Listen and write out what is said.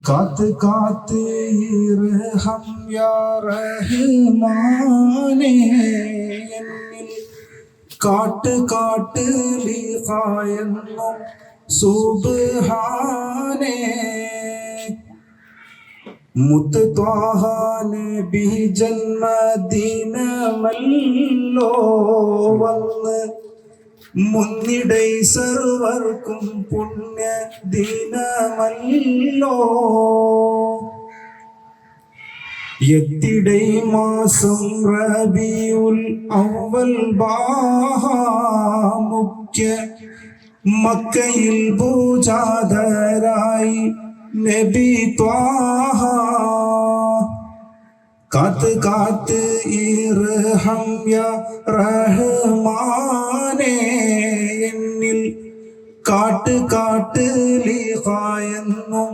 കാത്ത് കാത്ത് ഇർഹം യാ റഹ്മാനേ, എന്നിൽ കാട്ട് കാട്ട് ലിഖായെന്നും സുബ്ഹാനേ. മുത്ത് ത്വാഹ നബി ജന്മദിനമല്ലോ വന്ന് മുന്നിടൈ സർവർക്കും പുണ്യ ദിനമല്ലോ. എത്തിടൈ മാസം റബീഉൽ അവ്വൽ ബാഹ മുഖ്യ മക്കയിൽ പൂജാതരായി നബി ത്വാഹ. കാത്ത് കാത്ത് ഇർഹം യാ റഹ്മാനേ, എന്നിൽ കാട്ട് കാട്ട് ലിഖായെന്നും